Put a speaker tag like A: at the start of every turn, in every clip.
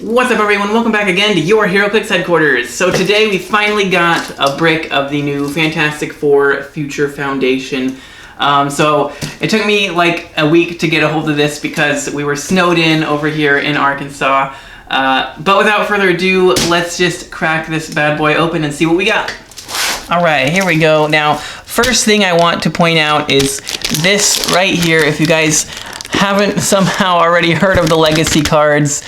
A: What's up everyone, welcome back again to your Heroclix headquarters. So today we finally got a brick of the new Fantastic Four Future Foundation. So it took me like a week to get a hold of this because we were snowed in over here in Arkansas. But without further ado, let's just crack this bad boy open and see what we got. Alright, here we go. Now, first thing I want to point out is this right here. If you guys haven't somehow already heard of the legacy cards,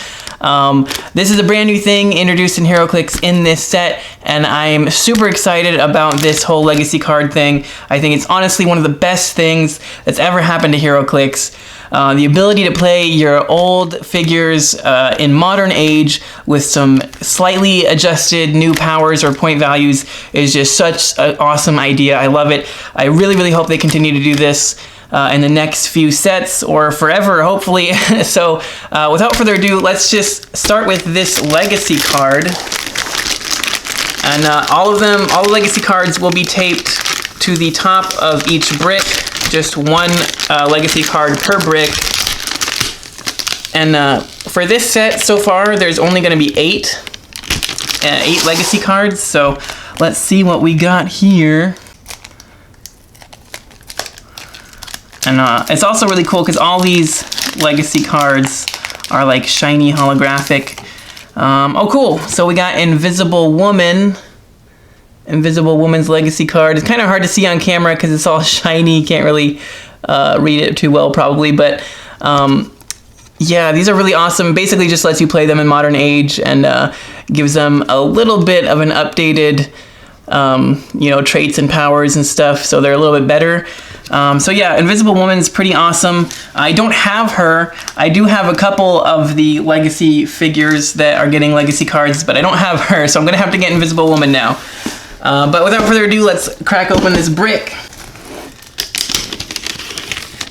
A: this is a brand new thing introduced in Heroclix in this set, and I'm super excited about this whole legacy card thing. I think it's honestly one of the best things that's ever happened to Heroclix. The ability to play your old figures in modern age with some slightly adjusted new powers or point values is just such an awesome idea. I love it. I really hope they continue to do this in the next few sets or forever, hopefully. So without further ado, let's just start with this legacy card. And all the legacy cards will be taped to the top of each brick. Just one legacy card per brick. And for this set so far, there's only going to be eight legacy cards. So let's see what we got here. And it's also really cool because all these legacy cards are like shiny holographic. Oh, cool. So we got Invisible Woman. Invisible Woman's legacy card. It's kind of hard to see on camera because it's all shiny. You can't really read it too well probably. But yeah, these are really awesome. Basically just lets you play them in modern age and gives them a little bit of an updated traits and powers and stuff, so they're a little bit better. So yeah, Invisible Woman's pretty awesome. I don't have her. I do have a couple of the legacy figures that are getting legacy cards, but I don't have her, so I'm gonna have to get Invisible Woman now. But without further ado, let's crack open this brick.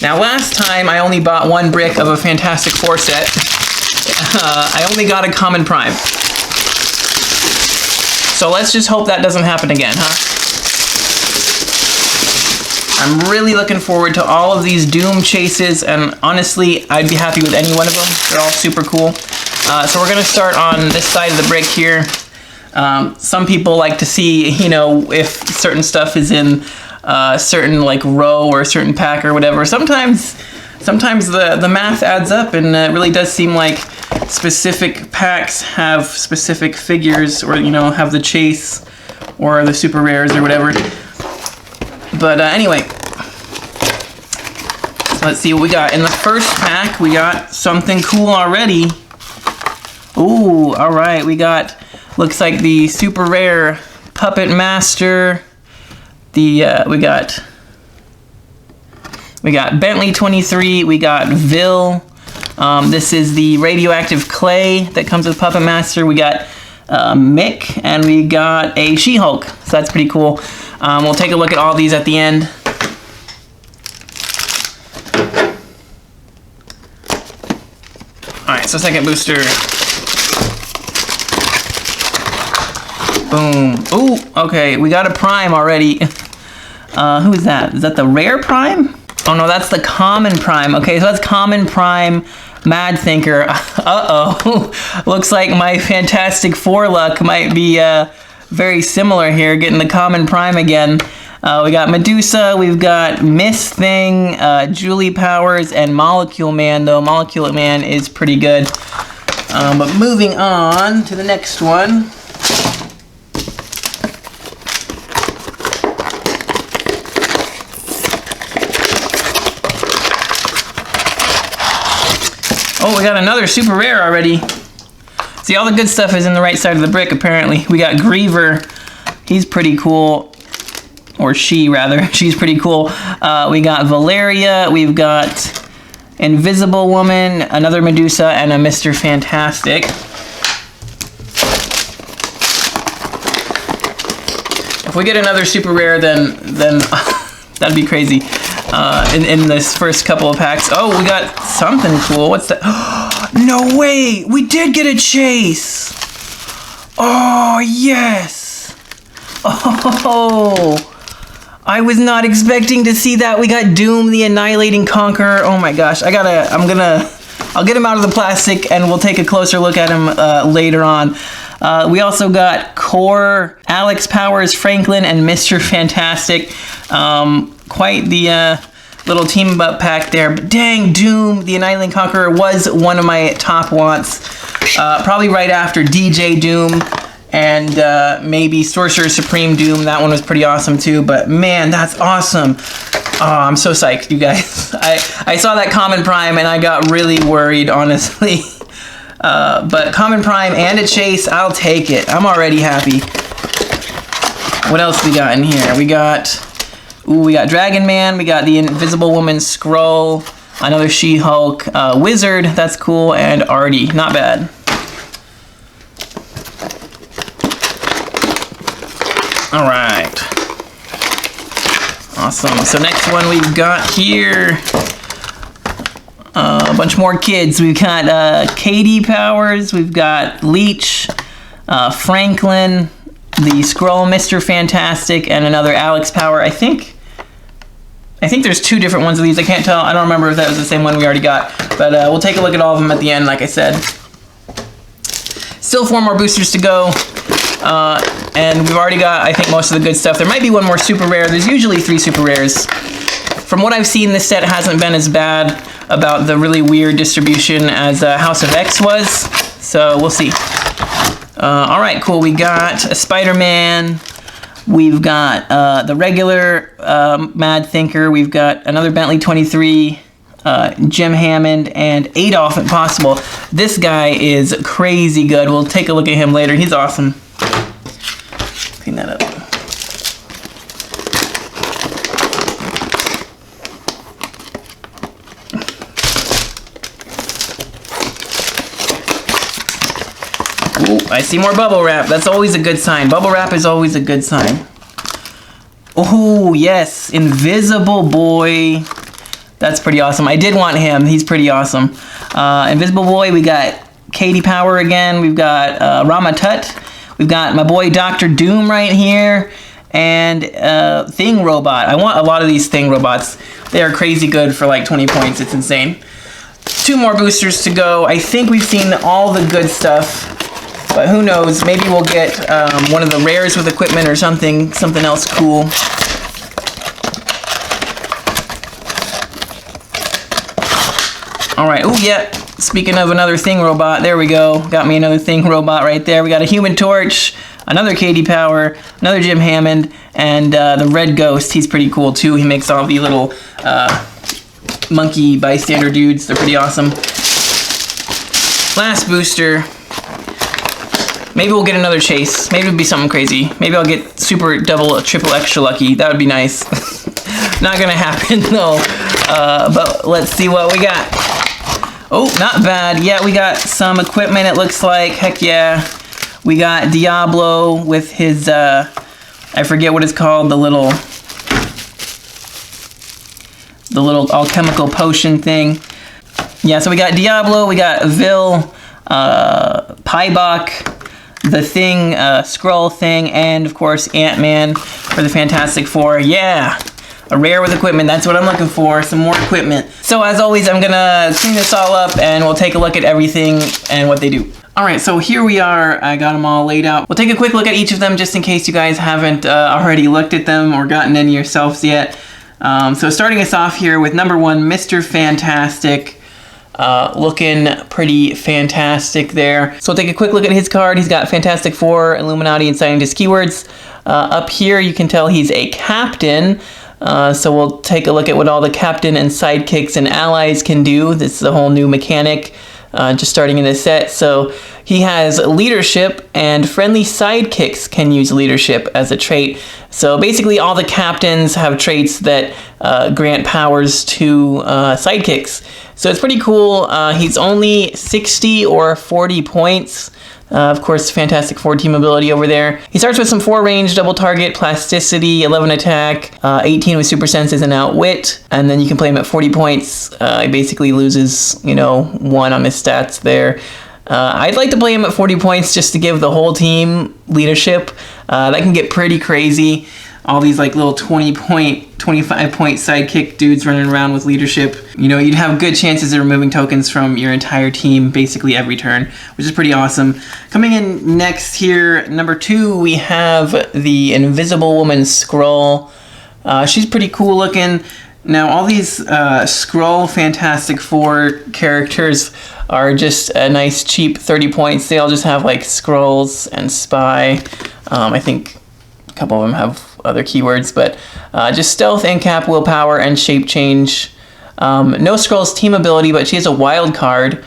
A: Now last time I only bought one brick of a Fantastic Four set. I only got a Common Prime. So let's just hope that doesn't happen again, huh? I'm really looking forward to all of these Doom chases, and honestly, I'd be happy with any one of them. They're all super cool. So we're gonna start on this side of the brick here. Some people like to see, if certain stuff is in a certain like row or a certain pack or whatever. Sometimes the math adds up, and it really does seem like specific packs have specific figures, or have the chase or the super rares or whatever. But anyway, so let's see what we got. In the first pack, we got something cool already. Ooh, all right, we got, looks like the super rare Puppet Master. We got Bentley 23, we got Vil. This is the radioactive clay that comes with Puppet Master. We got Mick, and we got a She-Hulk, so that's pretty cool. We'll take a look at all these at the end. Alright, so second booster. Boom. Ooh, okay, we got a Prime already. Who is that? Is that the rare Prime? Oh no, that's the Common Prime. Okay, so that's Common Prime Mad Thinker. Uh-oh. Looks like my Fantastic Four luck might be very similar here, getting the Common Prime again. We got Medusa, we've got Miss Thing, Julie Powers, and Molecule Man, though Molecule Man is pretty good. But moving on to the next one. Oh, we got another super rare already. See, all the good stuff is in the right side of the brick, apparently. We got Griever. He's pretty cool. Or she, rather. She's pretty cool. We got Valeria. We've got Invisible Woman, another Medusa, and a Mr. Fantastic. If we get another super rare, then that'd be crazy. In this first couple of packs. Oh, we got something cool. What's that? No way! We did get a chase! Oh, yes! Oh! I was not expecting to see that. We got Doom the Annihilating Conqueror. Oh my gosh, I'm gonna I'll get him out of the plastic and we'll take a closer look at him later on. We also got Core, Alex Powers, Franklin, and Mr. Fantastic. Quite the little team up pack there. But dang, Doom, the Annihilating Conqueror, was one of my top wants. Probably right after DJ Doom and maybe Sorcerer Supreme Doom. That one was pretty awesome too. But man, that's awesome. Oh, I'm so psyched, you guys. I saw that Common Prime and I got really worried, honestly. But Common Prime and a Chase, I'll take it. I'm already happy. What else we got in here? We got Dragon Man, we got the Invisible Woman Skrull, another She-Hulk, Wizard, that's cool, and Artie, not bad. All right. Awesome. So next one we've got here, a bunch more kids. We've got Katie Powers, we've got Leech, Franklin, the Skrull, Mr. Fantastic, and another Alex Power. I think there's two different ones of these. I can't tell. I don't remember if that was the same one we already got. But we'll take a look at all of them at the end, like I said. Still 4 more boosters to go. And we've already got, I think, most of the good stuff. There might be one more super rare. There's usually 3 super rares. From what I've seen, this set hasn't been as bad about the really weird distribution as House of X was. So we'll see. All right, cool. We got a Spider-Man. We've got the regular Mad Thinker. We've got another Bentley 23, Jim Hammond, and Adolf if possible. This guy is crazy good. We'll take a look at him later. He's awesome. Clean that up. Ooh, I see more bubble wrap. That's always a good sign. Bubble wrap is always a good sign. Oh, yes. Invisible Boy. That's pretty awesome. I did want him. He's pretty awesome. Invisible Boy, we got Katie Power again. We've got Rama Tut. We've got my boy Dr. Doom right here. And Thing Robot. I want a lot of these Thing Robots. They are crazy good for like 20 points. It's insane. 2 more boosters to go. I think we've seen all the good stuff. But who knows? Maybe we'll get one of the rares with equipment or something else cool. All right. Oh, yeah. Speaking of another Thing Robot, there we go. Got me another Thing Robot right there. We got a Human Torch, another Katie Power, another Jim Hammond, and the Red Ghost. He's pretty cool too. He makes all the little monkey bystander dudes. They're pretty awesome. Last booster. Maybe we'll get another Chase. Maybe it'll be something crazy. Maybe I'll get super, double, triple, extra lucky. That would be nice. Not gonna happen though. But let's see what we got. Oh, not bad. Yeah, we got some equipment, it looks like. Heck yeah. We got Diablo with his, I forget what it's called, the little alchemical potion thing. Yeah, so we got Diablo, we got Vil, Pybok, the Thing, Skrull Thing, and of course Ant-Man for the Fantastic Four. Yeah, a rare with equipment. That's what I'm looking for, some more equipment. So as always, I'm gonna clean this all up and we'll take a look at everything and what they do. All right, so here we are. I got them all laid out. We'll take a quick look at each of them just in case you guys haven't already looked at them or gotten any yourselves yet. So starting us off here with number 1, Mr. Fantastic. Looking pretty fantastic there. So we'll take a quick look at his card. He's got Fantastic Four, Illuminati, and Scientist keywords. Up here you can tell he's a captain. So we'll take a look at what all the captain and sidekicks and allies can do. This is a whole new mechanic just starting in this set. So he has leadership, and friendly sidekicks can use leadership as a trait. So basically all the captains have traits that grant powers to sidekicks. So it's pretty cool. He's only 60 or 40 points. Of course, Fantastic Four team ability over there. He starts with some 4 range, double target, plasticity, 11 attack, 18 with super senses and outwit, and then you can play him at 40 points. He basically loses, 1 on his stats there. I'd like to play him at 40 points just to give the whole team leadership. That can get pretty crazy. All these like little 20 point, 25 point sidekick dudes running around with leadership. You know, you'd have good chances of removing tokens from your entire team basically every turn, which is pretty awesome. Coming in next here, number 2, we have the Invisible Woman Scroll. She's pretty cool looking. Now, all these Skrull Fantastic Four characters are just a nice cheap 30 points. They all just have like Skrulls and Spy. I think a couple of them have other keywords, but just Stealth, Incap, Willpower, and Shape Change. No Skrull's team ability, but she has a wild card.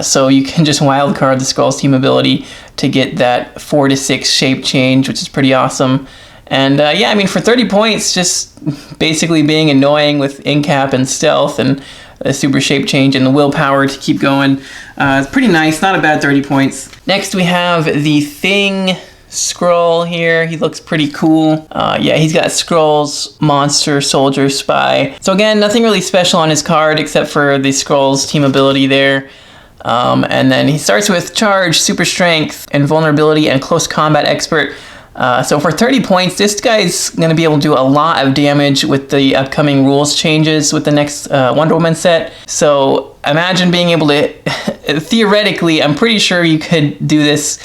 A: So you can just wild card the Skrull's team ability to get that 4 to 6 shape change, which is pretty awesome. And yeah, I mean, for 30 points, just basically being annoying with Incap and Stealth and the super shape change and the willpower to keep going. It's pretty nice, not a bad 30 points. Next we have the Thing Skrull here. He looks pretty cool. Yeah, he's got Skrulls, Monster, Soldier, Spy. So again, nothing really special on his card except for the Skrull's team ability there. And then he starts with Charge, Super Strength, Invulnerability, and Close Combat Expert. So for 30 points, this guy's going to be able to do a lot of damage with the upcoming rules changes with the next Wonder Woman set. So imagine being able to, theoretically, I'm pretty sure you could do this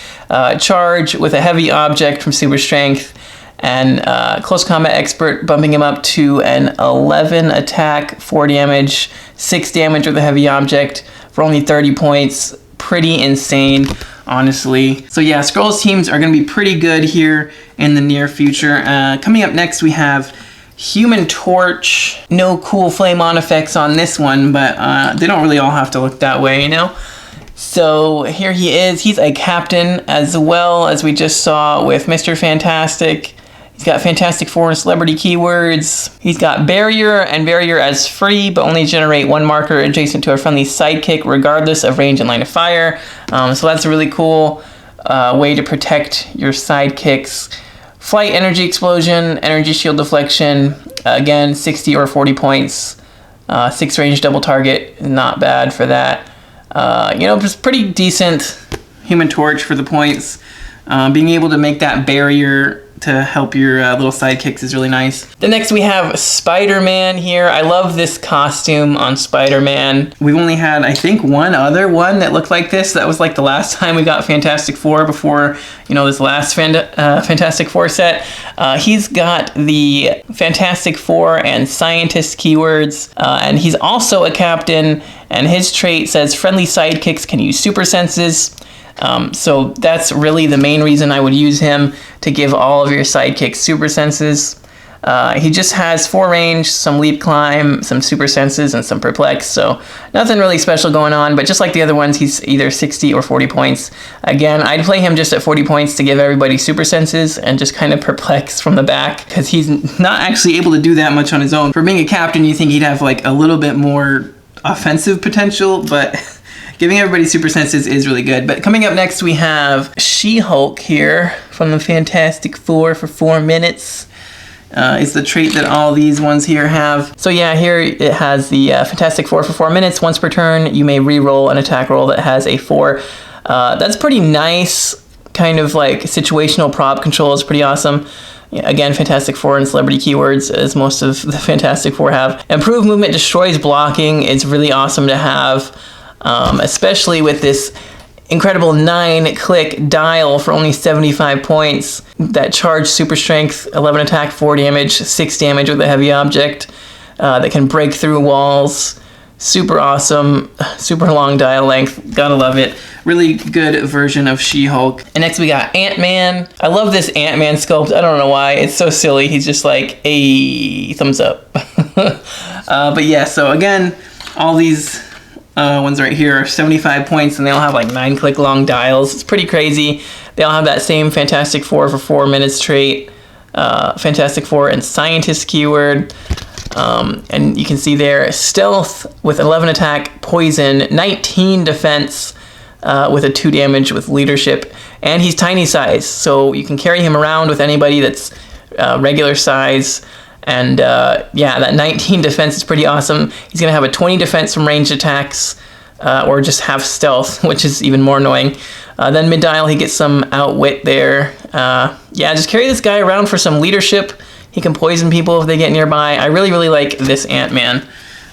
A: charge with a heavy object from Super Strength and Close Combat Expert, bumping him up to an 11 attack, 4 damage, 6 damage with a heavy object for only 30 points. Pretty insane, honestly. So yeah, Skrull's teams are going to be pretty good here in the near future. Coming up next, we have Human Torch. No cool flame on effects on this one, but they don't really all have to look that way, you know? So here he is. He's a captain, as well as we just saw with Mr. Fantastic. He's got Fantastic Four and celebrity keywords. He's got Barrier and Barrier as free, but only generate 1 marker adjacent to a friendly sidekick regardless of range and line of fire. So that's a really cool way to protect your sidekicks. Flight, Energy Explosion, Energy Shield Deflection. Again, 60 or 40 points. 6 range double target, not bad for that. You know, just pretty decent Human Torch for the points. Being able to make that barrier to help your little sidekicks is really nice. Then next we have Spider-Man here. I love this costume on Spider-Man. We've only had, I think, one other one that looked like this. That was like the last time we got Fantastic Four before, you know, this last Fantastic Four set. He's got the Fantastic Four and Scientist keywords, and he's also a captain, and his trait says friendly sidekicks can use super senses. So that's really the main reason I would use him, to give all of your sidekicks super senses. He just has 4 range, some leap climb, some super senses, and some perplex, so nothing really special going on, but just like the other ones, he's either 60 or 40 points. Again, I'd play him just at 40 points to give everybody super senses and just kind of perplex from the back, because he's not actually able to do that much on his own. For being a captain, you think he'd have like a little bit more offensive potential, but giving everybody super senses is really good. But coming up next, we have She-Hulk here from the Fantastic Four for 4 minutes. Is the trait that all these ones here have. So yeah, here it has the Fantastic Four for 4 minutes. Once per turn, you may re-roll an attack roll that has a 4. That's pretty nice. Kind of like situational prop control is pretty awesome. Yeah, again, Fantastic Four and celebrity keywords, as most of the Fantastic Four have. Improved movement destroys blocking. It's really awesome to have. Especially with this incredible 9-click dial for only 75 points. That charge, super strength, 11 attack, 4 damage, 6 damage with a heavy object that can break through walls. Super awesome, super long dial length, gotta love it. Really good version of She-Hulk. And next we got Ant-Man. I love this Ant-Man sculpt, I don't know why, it's so silly. He's just like, a thumbs up. But yeah, so again, all these ones right here are 75 points, and they all have like 9-click long dials. It's pretty crazy. They all have that same Fantastic Four for 4 minutes trait, Fantastic Four and Scientist keyword, and you can see there Stealth with 11 attack, Poison, 19 defense with a 2 damage with leadership, and he's tiny size, so you can carry him around with anybody that's regular size. And yeah, that 19 defense is pretty awesome. He's going to have a 20 defense from ranged attacks, or just have stealth, which is even more annoying. Then mid-dial, he gets some outwit there. Yeah, just carry this guy around for some leadership. He can poison people if they get nearby. I really, really like this Ant-Man.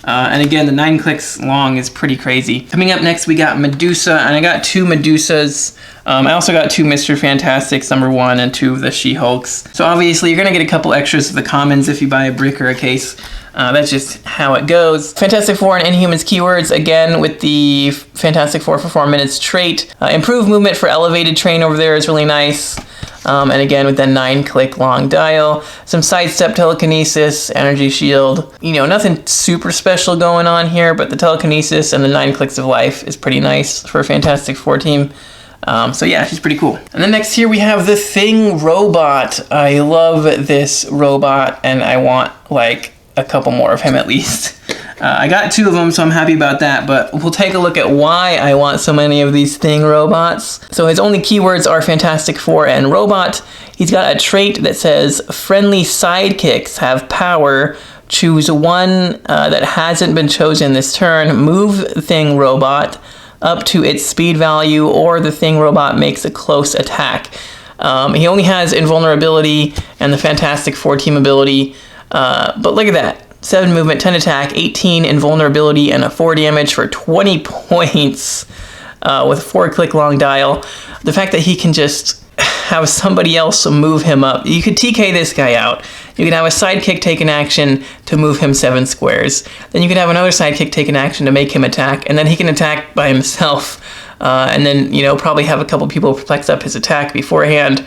A: And again, the 9 clicks long is pretty crazy. Coming up next, we got Medusa, and I got 2 Medusas. I also got 2 Mr. Fantastics, number 1, and 2 of the She-Hulks. So obviously, you're gonna get a couple extras of the commons if you buy a brick or a case. That's just how it goes. Fantastic Four and Inhumans keywords, again, with the Fantastic Four for 4 minutes trait. Improved movement for elevated train over there is really nice. And again, with the 9 click long dial, some sidestep telekinesis, energy shield. You know, nothing super special going on here, but the telekinesis and the 9 clicks of life is pretty nice for a Fantastic Four team. So yeah, she's pretty cool. And then next here we have the Thing robot. I love this robot, and I want like a couple more of him at least. I got 2 of them, so I'm happy about that, but we'll take a look at why I want so many of these Thing robots. So his only keywords are Fantastic Four and Robot. He's got a trait that says, friendly sidekicks have power. Choose one that hasn't been chosen this turn. Move Thing robot up to its speed value, or the Thing robot makes a close attack. He only has invulnerability and the Fantastic Four team ability, but look at that. 7 movement, 10 attack, 18 invulnerability, and a 4 damage for 20 points with a 4 click long dial. The fact that he can just have somebody else move him up. You could TK this guy out. You could have a sidekick take an action to move him 7 squares. Then you could have another sidekick take an action to make him attack, and then he can attack by himself. And then, you know, probably have a couple people flex up his attack beforehand.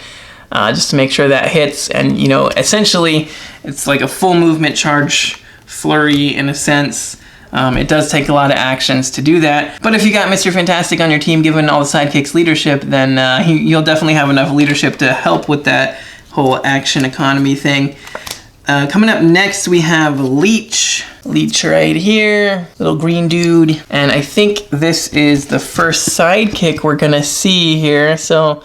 A: Just to make sure that hits. And, you know, essentially, it's like a full movement charge flurry in a sense. It does take a lot of actions to do that. But if you got Mr. Fantastic on your team, given all the sidekicks leadership, then you'll definitely have enough leadership to help with that whole action economy thing. Coming up next, we have Leech. Leech right here, little green dude. And I think this is the first sidekick we're gonna see here. So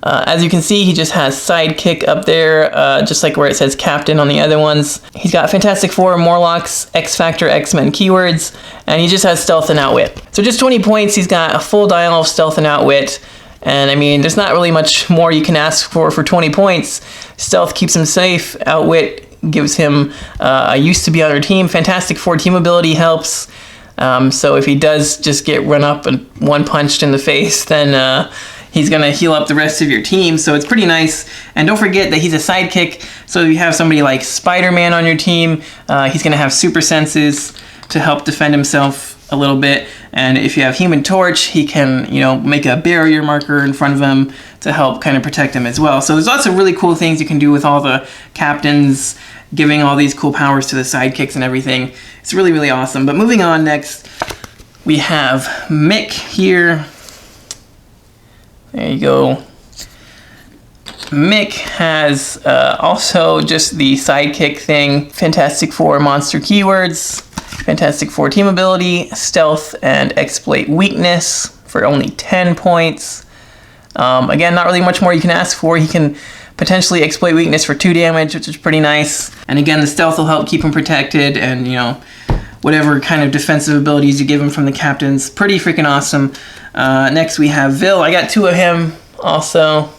A: as you can see, he just has sidekick up there, just like where it says captain on the other ones. He's got Fantastic Four, Morlocks, X-Factor, X-Men keywords, and he just has stealth and outwit. So just 20 points, he's got a full dial of stealth and outwit. And I mean, there's not really much more you can ask for 20 points. Stealth keeps him safe, outwit gives him a used to be on our team. Fantastic Four team ability helps. So if he does just get run up and one punched in the face, then he's gonna heal up the rest of your team, so it's pretty nice. And don't forget that he's a sidekick, so if you have somebody like Spider-Man on your team, he's gonna have super senses to help defend himself a little bit. And if you have Human Torch, he can, you know, make a barrier marker in front of him to help kind of protect him as well. So there's lots of really cool things you can do with all the captains, giving all these cool powers to the sidekicks and everything. It's really, really awesome. But moving on, next we have Mick here. There you go. Mick has also just the sidekick thing. Fantastic Four monster keywords, Fantastic Four team ability, stealth, and exploit weakness for only 10 points. Again, not really much more you can ask for. He can potentially exploit weakness for 2 damage, which is pretty nice. And again, the stealth will help keep him protected, and, you know, whatever kind of defensive abilities you give him from the captains. Pretty freaking awesome. Next we have Vil. I got 2 of him also.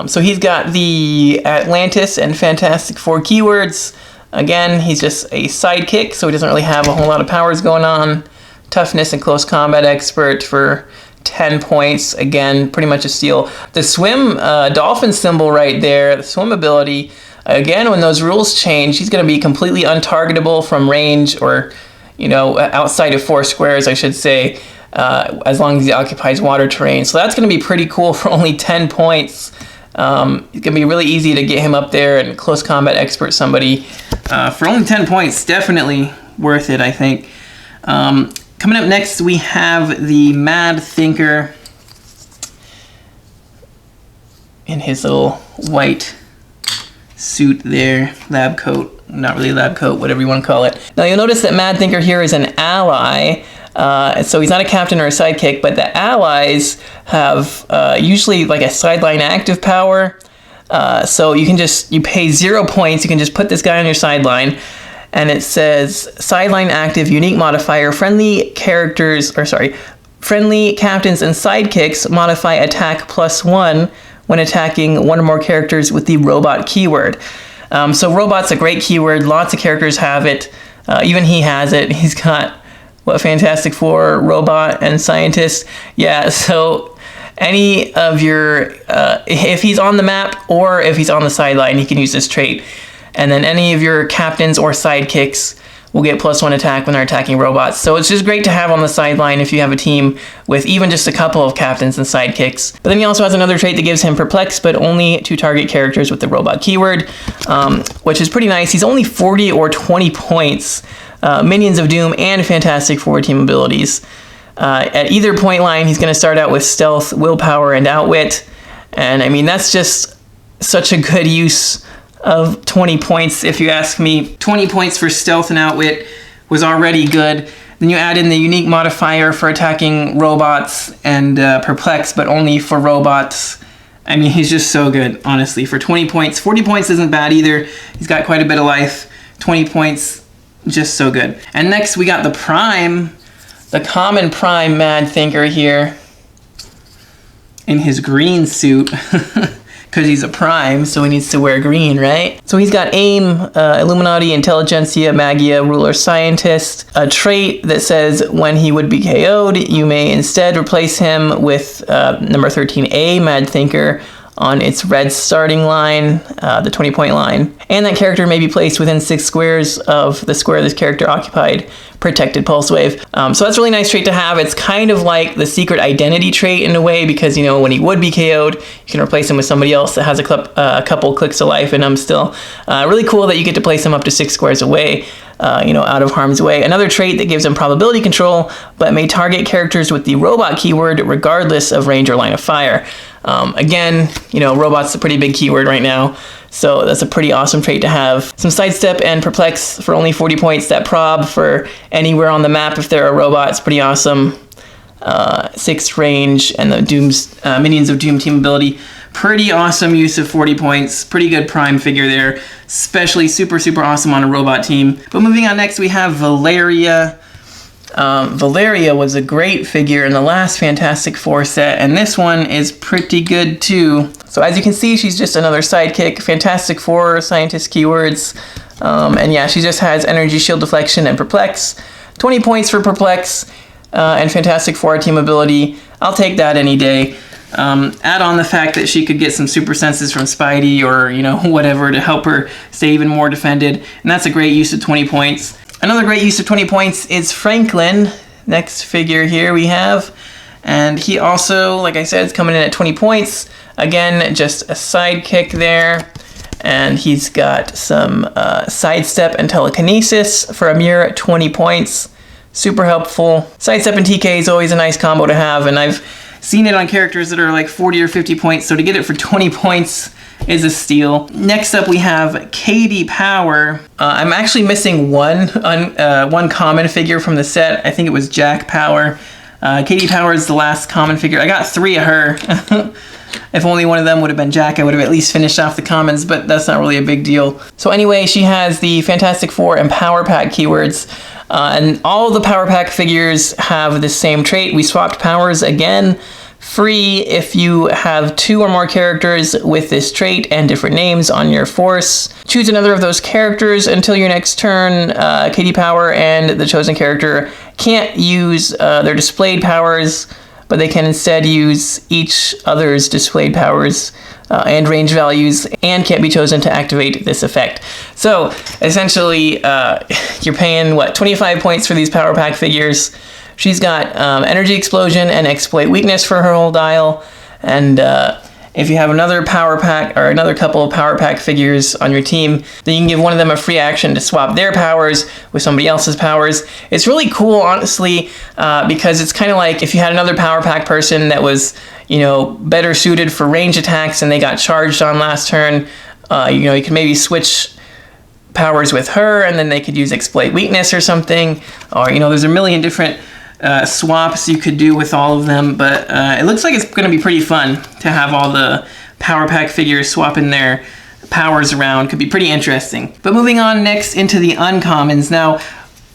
A: So he's got the Atlantis and Fantastic Four keywords. Again, he's just a sidekick, so he doesn't really have a whole lot of powers going on. Toughness and close combat expert for 10 points. Again, pretty much a steal. The swim dolphin symbol right there, the swim ability, again, when those rules change, he's going to be completely untargetable from range, or, you know, outside of 4 squares, I should say, as long as he occupies water terrain. So that's going to be pretty cool for only 10 points. It's going to be really easy to get him up there and close combat expert somebody. For only 10 points, definitely worth it, I think. Coming up next, we have the Mad Thinker in his little white suit there, lab coat, not really lab coat, whatever you want to call it. Now you'll notice that Mad Thinker here is an ally, so he's not a captain or a sidekick, but the allies have usually like a sideline active power, so you can just, you pay 0 points, you can just put this guy on your sideline, and it says sideline active unique modifier, friendly captains and sidekicks modify attack +1 when attacking one or more characters with the robot keyword. So robot's a great keyword. Lots of characters have it. Even he has it. He's got, what, Fantastic Four, robot, and scientist. Yeah, so any of your, if he's on the map or if he's on the sideline, he can use this trait. And then any of your captains or sidekicks will get +1 attack when they're attacking robots. So it's just great to have on the sideline if you have a team with even just a couple of captains and sidekicks. But then he also has another trait that gives him Perplex, but only to target characters with the robot keyword, which is pretty nice. He's only 40 or 20 points, Minions of Doom and Fantastic Four team abilities. At either point line, he's going to start out with Stealth, Willpower, and Outwit. And I mean, that's just such a good use of 20 points, if you ask me. 20 points for Stealth and Outwit was already good. Then you add in the unique modifier for attacking robots and Perplex, but only for robots. I mean, he's just so good, honestly, for 20 points. 40 points isn't bad either. He's got quite a bit of life. 20 points, just so good. And next we got the Prime, the common Prime Mad Thinker here in his green suit. Because he's a Prime, so he needs to wear green, right? So he's got Aim, Illuminati, Intelligentsia, Magia, Ruler, Scientist, a trait that says when he would be KO'd, you may instead replace him with number 13A, Mad Thinker, on its red starting line, the 20-point line. And that character may be placed within 6 squares of the square this character occupied, protected pulse wave. So that's a really nice trait to have. It's kind of like the secret identity trait in a way, because, you know, when he would be KO'd, you can replace him with somebody else that has a couple clicks of life in him still. Really cool that you get to place him up to 6 squares away, you know, out of harm's way. Another trait that gives him probability control, but may target characters with the robot keyword regardless of range or line of fire. Again, you know, robot's a pretty big keyword right now, so that's a pretty awesome trait to have. Some sidestep and perplex for only 40 points. That prob for anywhere on the map if they're a robot is pretty awesome. 6 range and the Minions of Doom team ability. Pretty awesome use of 40 points. Pretty good Prime figure there, especially super awesome on a robot team. But moving on, next we have Valeria. Valeria was a great figure in the last Fantastic Four set, and this one is pretty good too. So as you can see, she's just another sidekick, Fantastic Four, scientist keywords, and yeah, she just has energy, shield deflection, and perplex. 20 points for perplex, and Fantastic Four team ability. I'll take that any day. Add on the fact that she could get some super senses from Spidey or, you know, whatever to help her stay even more defended, and that's a great use of 20 points. Another great use of 20 points is Franklin. Next figure here we have. And he also, like I said, is coming in at 20 points. Again, just a sidekick there. And he's got some sidestep and telekinesis for a mere 20 points. Super helpful. Sidestep and TK is always a nice combo to have, and I've seen it on characters that are like 40 or 50 points, so to get it for 20 points is a steal. Next up we have Katie Power. I'm actually missing one common figure from the set. I think it was Jack Power. Katie Power is the last common figure. I got 3 of her. If only one of them would have been Jack, I would have at least finished off the commons, but that's not really a big deal. So anyway, she has the Fantastic Four and Power Pack keywords, and all the Power Pack figures have the same trait. We swapped powers again. Free if you have 2 or more characters with this trait and different names on your force. Choose another of those characters until your next turn. Katie Power and the chosen character can't use their displayed powers, but they can instead use each other's displayed powers and range values, and can't be chosen to activate this effect. So essentially, you're paying, what, 25 points for these Power Pack figures. She's got Energy Explosion and Exploit Weakness for her whole dial, and if you have another Power Pack or another couple of Power Pack figures on your team, then you can give one of them a free action to swap their powers with somebody else's powers. It's really cool, honestly, because it's kind of like if you had another Power Pack person that was, you know, better suited for range attacks and they got charged on last turn, you know, you could maybe switch powers with her and then they could use Exploit Weakness or something, or, you know, there's a million different swaps you could do with all of them, but it looks like it's going to be pretty fun to have all the Power Pack figures swap in their powers around. Could be pretty interesting. But moving on next into the uncommons. Now,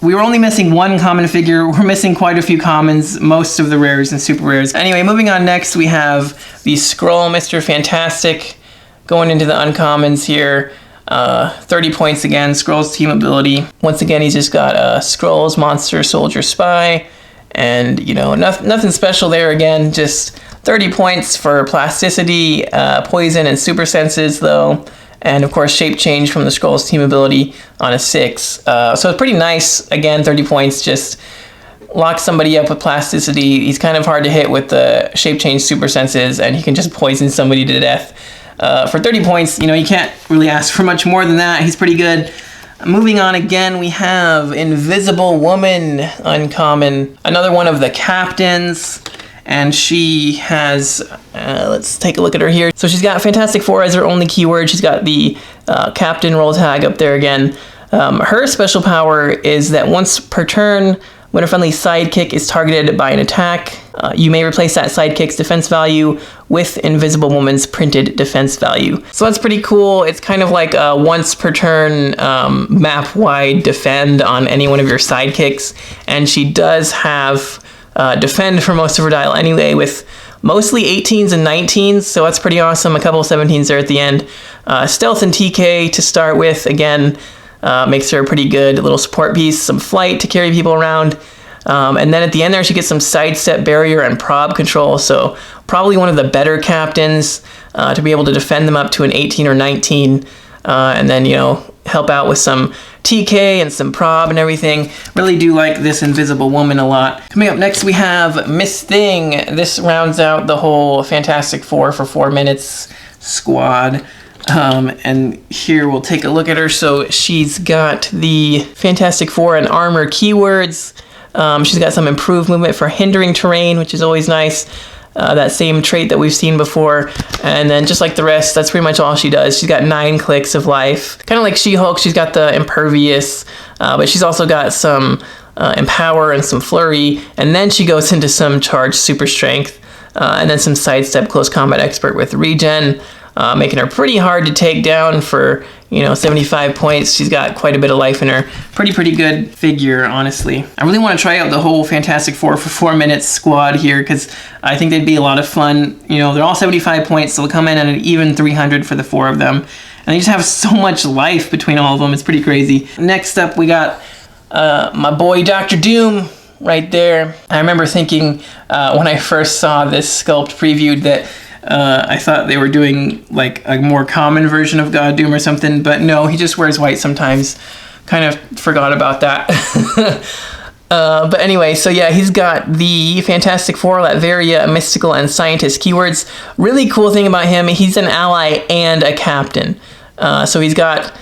A: we were only missing one common figure. We're missing quite a few commons, most of the rares and super rares. Anyway, moving on next, we have the Skrull Mr. Fantastic going into the uncommons here. 30 points again, Skrull's team ability. Once again, he's just got Skrull's Monster Soldier Spy. And, you know, nothing special there again, just 30 points for plasticity, poison, and super senses, though. And, of course, shape change from the Skrull's team ability on a 6. So it's pretty nice. Again, 30 points, just lock somebody up with plasticity. He's kind of hard to hit with the shape change super senses, and he can just poison somebody to death. For 30 points, you know, you can't really ask for much more than that. He's pretty good. Moving on again, we have Invisible Woman uncommon. Another one of the captains. And she has, let's take a look at her here. So she's got Fantastic Four as her only keyword. She's got the captain roll tag up there again. Her special power is that once per turn, when a friendly sidekick is targeted by an attack, you may replace that sidekick's defense value with Invisible Woman's printed defense value. So that's pretty cool. It's kind of like a once per turn map-wide defend on any one of your sidekicks. And she does have defend for most of her dial anyway, with mostly 18s and 19s, so that's pretty awesome. A couple of 17s there at the end. Stealth and TK to start with, again, makes her a pretty good little support piece. Some flight to carry people around. And then at the end there, she gets some sidestep, barrier, and prob control, so probably one of the better captains to be able to defend them up to an 18 or 19, and then, you know, help out with some TK and some prob and everything. Really do like this Invisible Woman a lot. Coming up next, we have Miss Thing. This rounds out the whole Fantastic Four for 4 minutes squad. And here we'll take a look at her. So she's got the Fantastic Four and armor keywords. She's got some improved movement for hindering terrain, which is always nice. That same trait that we've seen before. And then just like the rest, that's pretty much all she does. She's got 9 clicks of life. Kind of like She-Hulk, she's got the impervious, but she's also got some empower and some flurry. And then she goes into some charged super strength, and then some sidestep close combat expert with regen, making her pretty hard to take down for, you know, 75 points. She's got quite a bit of life in her. Pretty good figure, honestly. I really want to try out the whole Fantastic Four for 4 minutes squad here, because I think they'd be a lot of fun. You know, they're all 75 points, so they'll come in at an even 300 for the 4 of them. And they just have so much life between all of them. It's pretty crazy. Next up, we got my boy Dr. Doom right there. I remember thinking when I first saw this sculpt previewed that I thought they were doing like a more common version of God Doom or something, but no, he just wears white sometimes. Kind of forgot about that. But anyway, so yeah, he's got the Fantastic Four, Latveria, Mystical, and Scientist keywords. Really cool thing about him, he's an ally and a captain. So he's got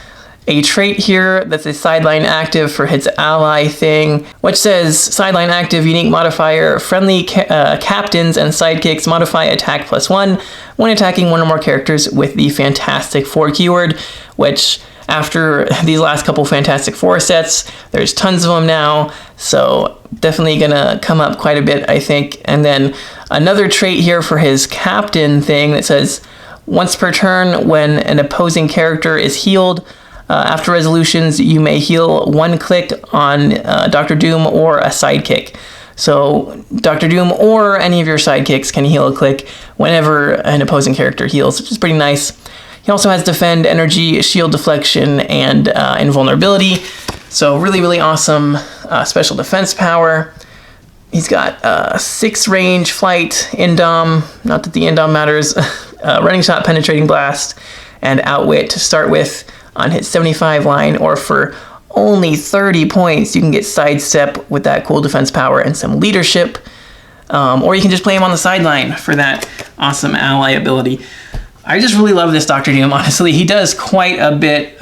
A: a trait here that's a sideline active for his ally thing, which says sideline active unique modifier, friendly captains and sidekicks modify attack +1 when attacking one or more characters with the Fantastic Four keyword, which after these last couple Fantastic Four sets, there's tons of them now, so definitely gonna come up quite a bit, I think. And then another trait here for his captain thing that says once per turn when an opposing character is healed, after resolutions, you may heal 1 click on Dr. Doom or a sidekick. So Dr. Doom or any of your sidekicks can heal a click whenever an opposing character heals, which is pretty nice. He also has Defend, Energy, Shield Deflection, and Invulnerability. So really awesome special defense power. He's got 6 range, Flight, Indom, not that the Indom matters, Running Shot, Penetrating Blast, and Outwit to start with on hit 75 line, or for only 30 points, you can get Sidestep with that cool defense power and some leadership. Or you can just play him on the sideline for that awesome ally ability. I just really love this Dr. Doom, honestly. He does quite a bit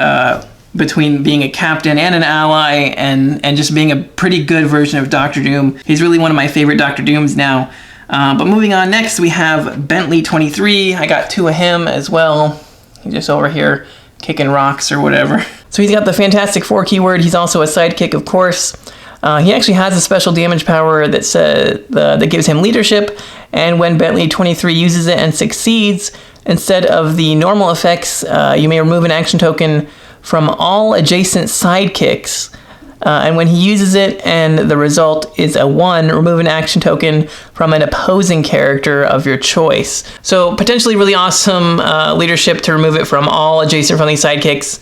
A: between being a captain and an ally, and just being a pretty good version of Dr. Doom. He's really one of my favorite Dr. Dooms now. But moving on, next we have Bentley 23. I got 2 of him as well. He's just over here kicking rocks or whatever. So he's got the Fantastic Four keyword. He's also a sidekick, of course. He actually has a special damage power that gives him leadership, and when Bentley 23 uses it and succeeds,
B: Instead of the normal effects, you may remove an action token from all adjacent sidekicks. And when he uses it and the result is a 1, remove an action token from an opposing character of your choice. So potentially really awesome leadership to remove it from all adjacent friendly sidekicks,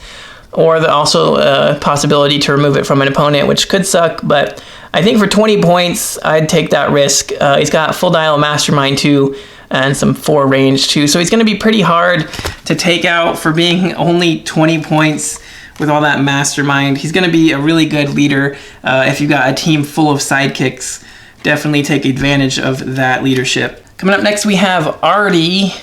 B: or also a possibility to remove it from an opponent, which could suck, but I think for 20 points, I'd take that risk. He's got full dial Mastermind too, and some 4 range too, so he's going to be pretty hard to take out for being only 20 points. With all that Mastermind, he's going to be a really good leader. If you've got a team full of sidekicks, definitely take advantage of that leadership. Coming up next, we have Artie,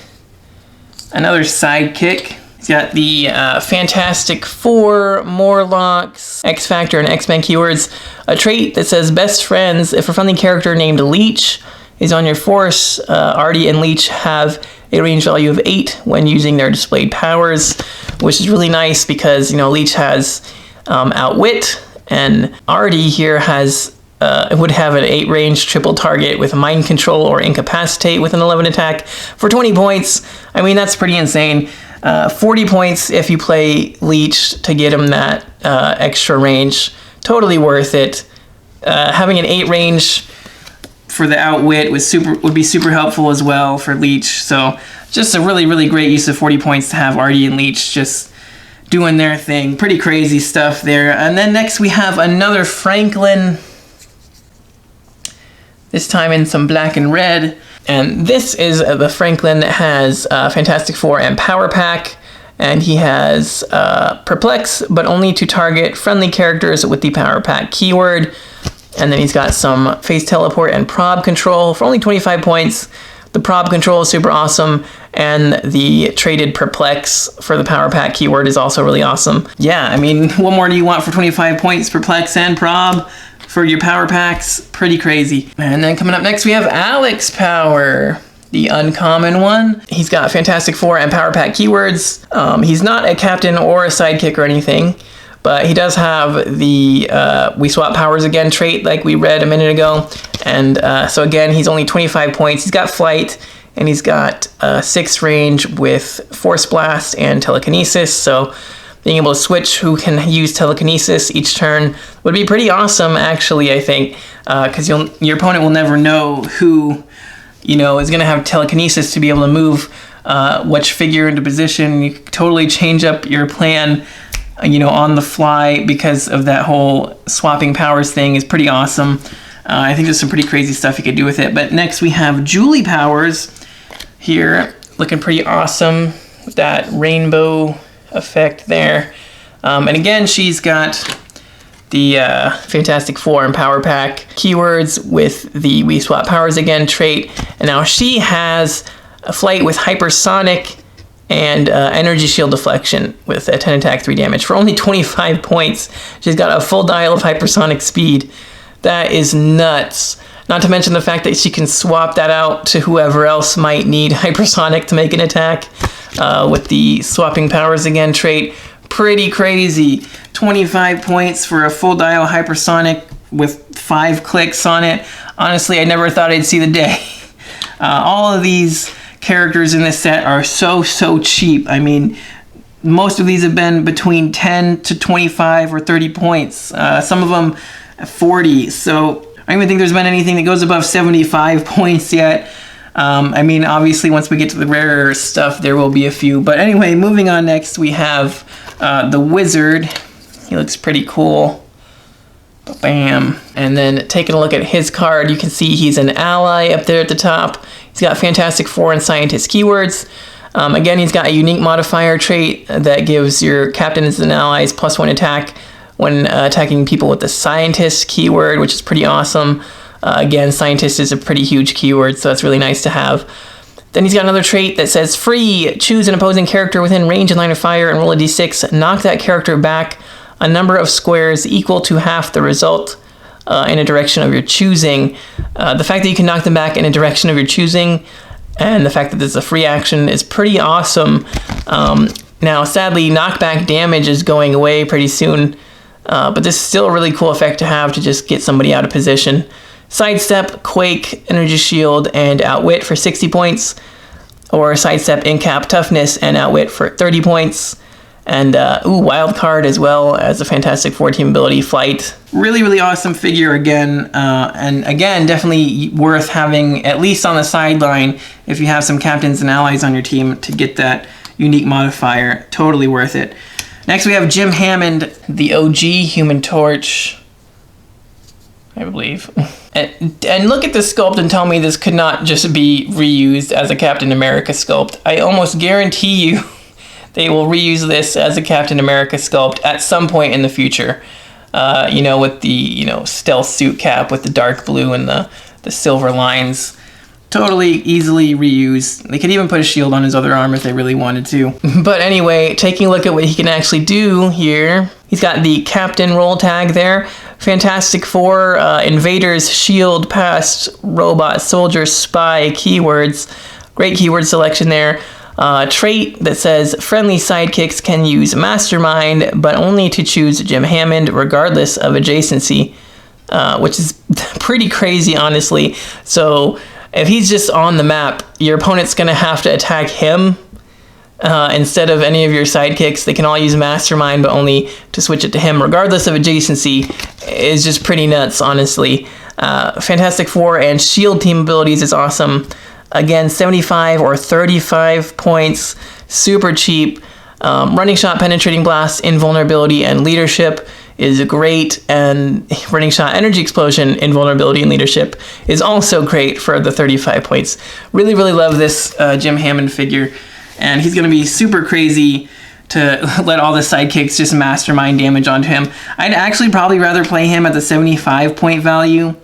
B: another sidekick. He's got the Fantastic Four, Morlocks, X Factor, and X-Men keywords. A trait that says best friends. If a friendly character named Leech is on your force, Artie and Leech have a range value of 8 when using their displayed powers, which is really nice because, you know, Leech has Outwit, and Artie here has would have an 8 range triple target with Mind Control or Incapacitate with an 11 attack for 20 points. I mean, that's pretty insane. 40 points if you play Leech to get him that extra range. Totally worth it. Having an 8 range for the Outwit would be super helpful as well for Leech. So just a really, really great use of 40 points to have Artie and Leech just doing their thing. Pretty crazy stuff there. And then next we have another Franklin, this time in some black and red. And this is the Franklin that has Fantastic Four and Power Pack. And he has Perplex, but only to target friendly characters with the Power Pack keyword. And then he's got some Phase Teleport and Prob Control for only 25 points. The Prob Control is super awesome, and the traded Perplex for the Power Pack keyword is also really awesome. Yeah, I mean, what more do you want for 25 points? Perplex and Prob for your Power Packs? Pretty crazy. And then coming up next, we have Alex Power, the uncommon one. He's got Fantastic Four and Power Pack keywords. He's not a captain or a sidekick or anything, but he does have the We Swap Powers Again trait like we read a minute ago. And so again, he's only 25 points. He's got Flight, and he's got 6 range with Force Blast and Telekinesis. So being able to switch who can use Telekinesis each turn would be pretty awesome, actually, I think. Because your opponent will never know who, you know, is going to have Telekinesis to be able to move which figure into position. You can totally change up your plan, you know, on the fly, because of that whole swapping powers thing is pretty awesome. I think there's some pretty crazy stuff you could do with it. But next we have Julie Powers here, looking pretty awesome with that rainbow effect there. And again, she's got the Fantastic Four and Power Pack keywords with the We Swap Powers Again trait. And now she has a Flight with Hypersonic and Energy Shield Deflection with a 10 attack, 3 damage for only 25 points. She's got a full dial of hypersonic speed. That is nuts. Not to mention the fact that she can swap that out to whoever else might need hypersonic to make an attack with the Swapping Powers Again trait. Pretty crazy. 25 points for a full dial hypersonic with 5 clicks on it. Honestly, I never thought I'd see the day. All of these characters in this set are so cheap. I mean, most of these have been between 10 to 25 or 30 points. Some of them 40. So I don't even think there's been anything that goes above 75 points yet. I mean, obviously, once we get to the rarer stuff, there will be a few. But anyway, moving on next, we have the Wizard. He looks pretty cool. Bam. And then taking a look at his card, you can see he's an ally up there at the top. He's got Fantastic Four and Scientist keywords. Again, he's got a unique modifier trait that gives your captains and allies +1 attack when attacking people with the Scientist keyword, which is pretty awesome. Again, Scientist is a pretty huge keyword, so it's really nice to have. Then he's got another trait that says free. Choose an opposing character within range and line of fire and roll a d6. Knock that character back a number of squares equal to half the result in a direction of your choosing. The fact that you can knock them back in a direction of your choosing, and the fact that this is a free action, is pretty awesome. Now, sadly, knockback damage is going away pretty soon, but this is still a really cool effect to have to just get somebody out of position. Sidestep, Quake, Energy Shield, and Outwit for 60 points. or sidestep, incap, toughness, and outwit for 30 points. And wild card as well as a Fantastic Four team ability, flight. Really, really awesome figure again. And again, definitely worth having at least on the sideline if you have some captains and allies on your team to get that unique modifier. Totally worth it. Next we have Jim Hammond, the OG Human Torch, I believe. And look at this sculpt and tell me this could not just be reused as a Captain America sculpt. I almost guarantee you they will reuse this as a Captain America sculpt at some point in the future. With the, stealth suit cap with the dark blue and the silver lines. Totally easily reused. They could even put a shield on his other arm if they really wanted to. But anyway, taking a look at what he can actually do here. He's got the Captain roll tag there. Fantastic Four, Invaders, Shield, Past, Robot, Soldier, Spy, keywords. Great keyword selection there. Trait that says friendly sidekicks can use Mastermind, but only to choose Jim Hammond regardless of adjacency, which is pretty crazy, honestly. So if he's just on the map, your opponent's going to have to attack him instead of any of your sidekicks. They can all use Mastermind, but only to switch it to him regardless of adjacency is just pretty nuts, honestly. Fantastic Four and Shield team abilities is awesome. Again, 75 or 35 points, super cheap. Running Shot, Penetrating Blast, Invulnerability, and Leadership is great. And Running Shot, Energy Explosion, Invulnerability, and Leadership is also great for the 35 points. Really, really love this Jim Hammond figure. And he's going to be super crazy to let all the sidekicks just mastermind damage onto him. I'd actually probably rather play him at the 75 point value.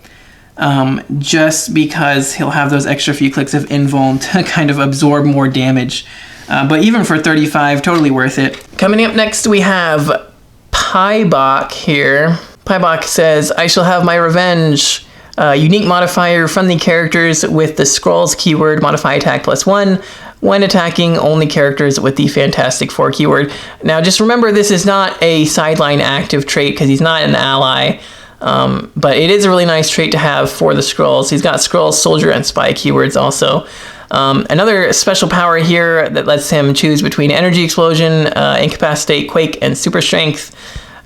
B: Just because he'll have those extra few clicks of invuln to kind of absorb more damage. But even for 35, totally worth it. Coming up next, we have Pybok here. Pybok says, I shall have my revenge. Unique modifier, friendly characters with the Scrolls keyword, modify attack +1. When attacking, only characters with the Fantastic Four keyword. Now, just remember, this is not a sideline active trait because he's not an ally. But it is a really nice trait to have for the Scrolls. He's got Scrolls, Soldier, and Spy keywords also. Another special power here that lets him choose between Energy Explosion, Incapacitate, Quake, and Super Strength.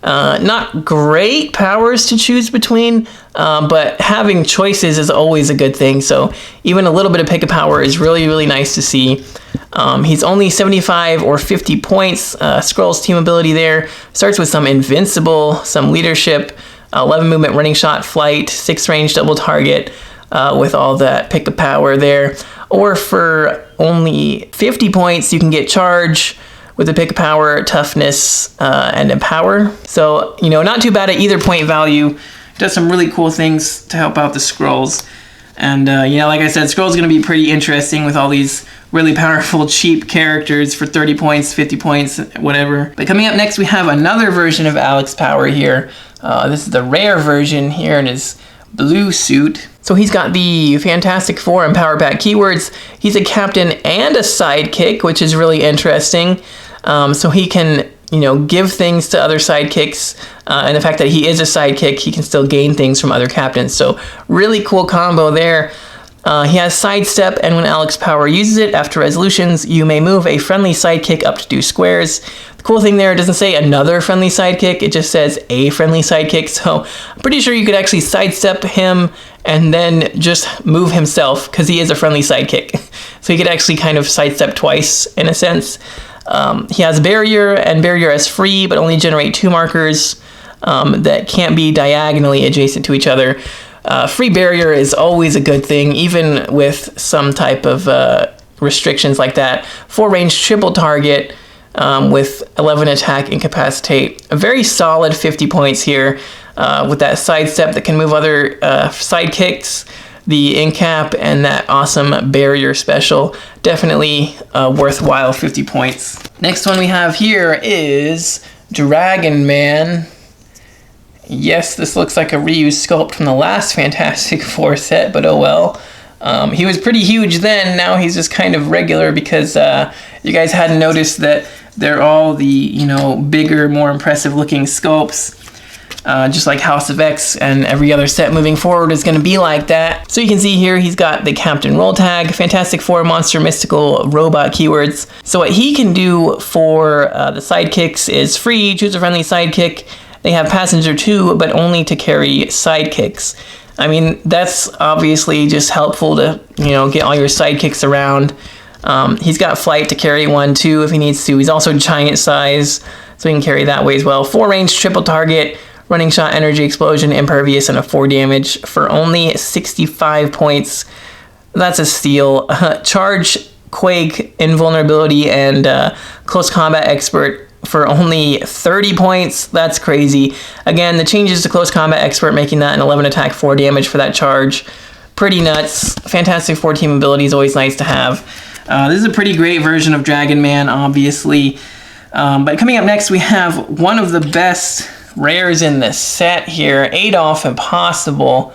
B: Not great powers to choose between, but having choices is always a good thing. So even a little bit of pick a power is really, really nice to see. He's only 75 or 50 points. Scrolls team ability there. Starts with some Invincible, some Leadership, 11 movement, running shot, flight, 6 range, double target, with all that pick a power there. Or for only 50 points, you can get charge with the pick a power, toughness, and empower. So, not too bad at either point value. Does some really cool things to help out the Scrolls. And, like I said, Scrolls going to be pretty interesting with all these really powerful, cheap characters for 30 points, 50 points, whatever. But coming up next, we have another version of Alex Power here. This is the rare version here in his blue suit. So he's got the Fantastic Four and Power Pack keywords. He's a captain and a sidekick, which is really interesting. So he can, give things to other sidekicks. And the fact that he is a sidekick, he can still gain things from other captains. So really cool combo there. He has Sidestep, and when Alex Power uses it after resolutions, you may move a friendly sidekick up to 2 squares. The cool thing there, it doesn't say another friendly sidekick, it just says a friendly sidekick, so I'm pretty sure you could actually sidestep him and then just move himself, because he is a friendly sidekick. So he could actually kind of sidestep twice, in a sense. He has Barrier, and Barrier as free, but only generate 2 markers that can't be diagonally adjacent to each other. Free Barrier is always a good thing, even with some type of restrictions like that. 4 range, triple target with 11 attack, incapacitate. A very solid 50 points here with that sidestep that can move other sidekicks, the incap, and that awesome Barrier special. Definitely worthwhile 50 points. Next one we have here is Dragon Man. Yes, this looks like a reused sculpt from the last Fantastic Four set, but oh well. He was pretty huge then, now he's just kind of regular because you guys hadn't noticed that they're all the, bigger, more impressive looking sculpts. just like House of X and every other set moving forward is going to be like that. So you can see here he's got the Captain Roll tag, Fantastic Four, Monster, Mystical, Robot keywords. So what he can do for the sidekicks is free, choose a friendly sidekick. They have Passenger 2, but only to carry sidekicks. I mean, that's obviously just helpful to, get all your sidekicks around. He's got Flight to carry one too if he needs to. He's also giant size, so he can carry that way as well. 4 range, triple target, running shot, energy explosion, impervious, and a 4 damage for only 65 points. That's a steal. Charge, Quake, invulnerability, and close combat expert for only 30 points. That's crazy. Again, the changes to close combat expert, making that an 11 attack, 4 damage for that charge. Pretty nuts. Fantastic Four team ability is always nice to have. This is a pretty great version of Dragon Man, obviously. But coming up next, we have one of the best rares in this set here, Adolf Impossible.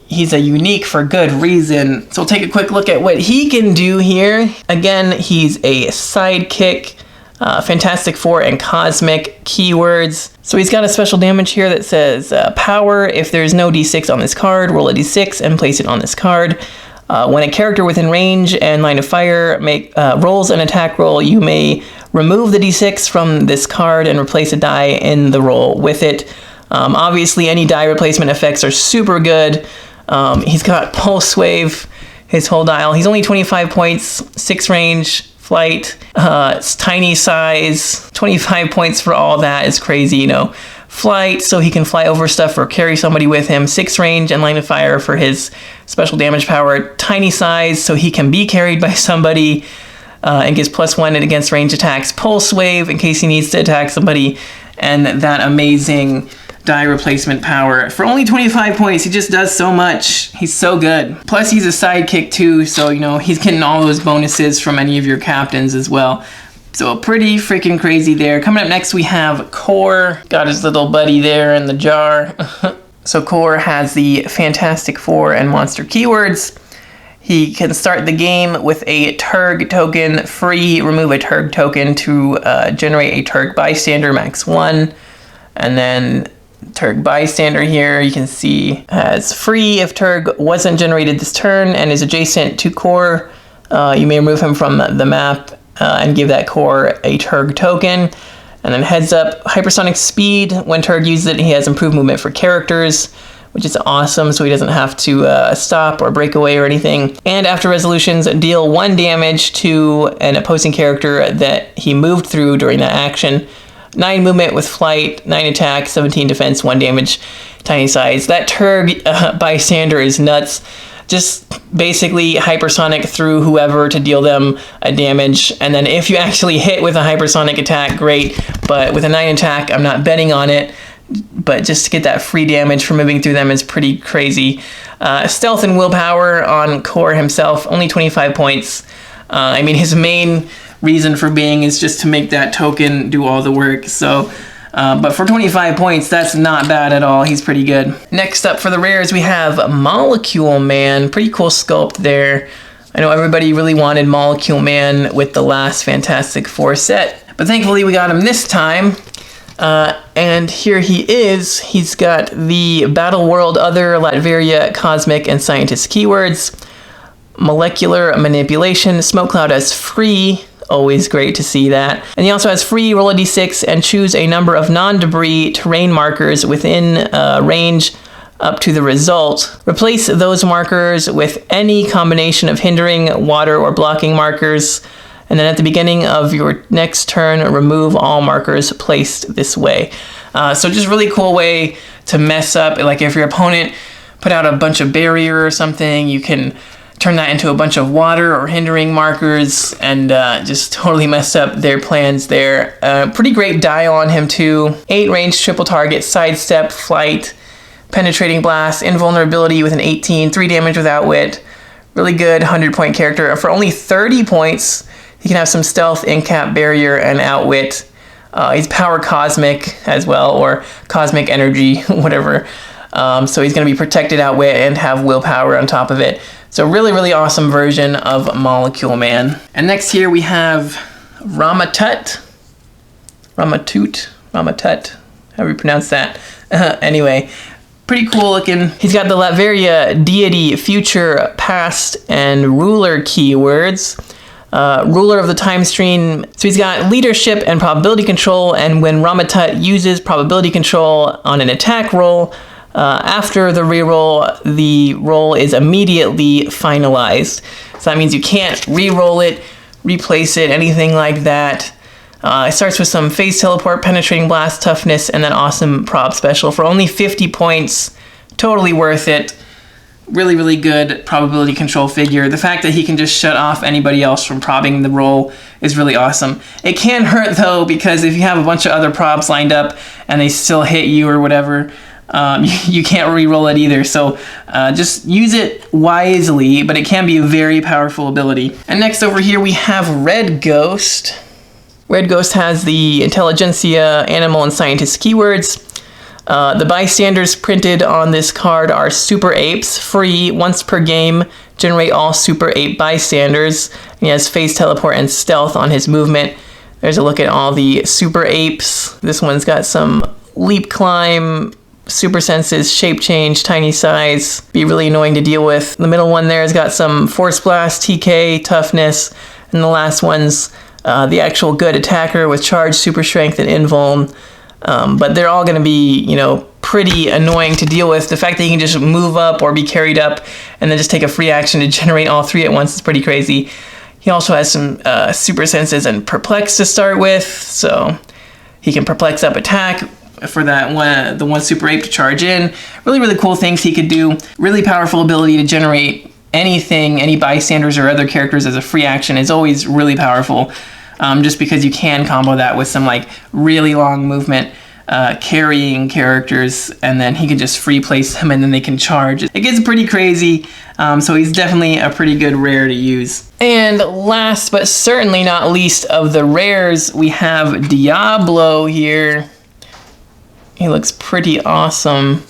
B: He's a unique for good reason. So we'll take a quick look at what he can do here. Again, he's a sidekick, Fantastic Four and Cosmic keywords. So he's got a special damage here that says power. If there's no d6 on this card, roll a d6 and place it on this card. When a character within range and line of fire rolls an attack roll, you may remove the d6 from this card and replace a die in the roll with it. Obviously, any die replacement effects are super good. He's got Pulse Wave, his whole dial. He's only 25 points, 6 range, Flight, tiny size, 25 points for all that is crazy, Flight, so he can fly over stuff or carry somebody with him. 6 range and line of fire for his special damage power. Tiny size, so he can be carried by somebody and gets +1 against range attacks. Pulse Wave, in case he needs to attack somebody. And that amazing die replacement power. For only 25 points, he just does so much. He's so good. Plus, he's a sidekick too, so, he's getting all those bonuses from any of your captains as well. So pretty freaking crazy there. Coming up next, we have Core. Got his little buddy there in the jar. So Core has the Fantastic Four and Monster keywords. He can start the game with a Turg token free. Remove a Turg token to generate a Turg bystander, max 1. And then Turg bystander here, you can see, has free if Turg wasn't generated this turn and is adjacent to Core. You may remove him from the map and give that Core a Turg token. And then heads up, hypersonic speed. When Turg uses it, he has improved movement for characters, which is awesome, so he doesn't have to stop or break away or anything. And after resolutions, deal 1 damage to an opposing character that he moved through during that action. 9 movement with Flight, 9 attack, 17 defense, 1 damage, tiny size. That Turg bystander is nuts. Just basically hypersonic through whoever to deal them a damage. And then if you actually hit with a hypersonic attack, great. But with a 9 attack, I'm not betting on it. But just to get that free damage for moving through them is pretty crazy. Stealth and willpower on Core himself, only 25 points. I mean, his main reason for being is just to make that token do all the work. So, but for 25 points, that's not bad at all. He's pretty good. Next up for the rares, we have Molecule Man. Pretty cool sculpt there. I know everybody really wanted Molecule Man with the last Fantastic Four set, but thankfully we got him this time. And here he is. He's got the Battle World, Other, Latveria, Cosmic, and Scientist keywords. Molecular Manipulation. Smoke Cloud as free. Always great to see that. And he also has free, roll a d6 and choose a number of non-debris terrain markers within range up to the result. Replace those markers with any combination of hindering, water, or blocking markers. And then at the beginning of your next turn, remove all markers placed this way. So just really cool way to mess up. Like if your opponent put out a bunch of barrier or something, you can turn that into a bunch of water or hindering markers and just totally mess up their plans there. Pretty great die on him too. 8 range, triple target, sidestep, flight, penetrating blast, invulnerability with an 18, 3 damage with outwit. Really good 100-point character. For only 30 points, he can have some stealth, incap, barrier, and outwit. He's power cosmic as well, or cosmic energy, whatever. So he's going to be protected, outwit, and have willpower on top of it. So really, really awesome version of Molecule Man. And next here we have Ramatut. however you pronounce that. Anyway, pretty cool looking. He's got the Latveria deity, future, past, and ruler keywords. Ruler of the time stream. So he's got leadership and probability control, and when Ramatut uses probability control on an attack roll, after the reroll, the roll is immediately finalized. So that means you can't reroll it, replace it, anything like that. It starts with some phase teleport, penetrating blast, toughness, and then awesome prop special for only 50 points. Totally worth it. Really, really good probability control figure. The fact that he can just shut off anybody else from probbing the roll is really awesome. It can hurt though, because if you have a bunch of other probs lined up and they still hit you or whatever, you can't re-roll it either. So just use it wisely, but it can be a very powerful ability. And next over here we have Red Ghost. Red Ghost has the Intelligentsia, Animal, and Scientist keywords. The bystanders printed on this card are Super Apes, free, once per game, generate all Super Ape bystanders. And he has Phase Teleport and Stealth on his movement. There's a look at all the Super Apes. This one's got some Leap Climb, Super Senses, Shape Change, Tiny Size, be really annoying to deal with. The middle one there has got some Force Blast, TK, Toughness, and the last one's the actual good attacker with Charge, Super Strength, and Invuln. But they're all going to be, you know, pretty annoying to deal with. The fact that you can just move up or be carried up and then just take a free action to generate all three at once is pretty crazy. He also has some Super Senses and Perplex to start with, so he can Perplex up attack for that one, the one Super Ape to charge in. Really, really cool things he could do. Really powerful ability to generate anything, any bystanders or other characters as a free action is always really powerful. Just because you can combo that with some like really long movement carrying characters, and then he can just free place them and then they can charge. It gets pretty crazy, so he's definitely a pretty good rare to use. And last but certainly not least of the rares, we have Diablo here. He looks pretty awesome.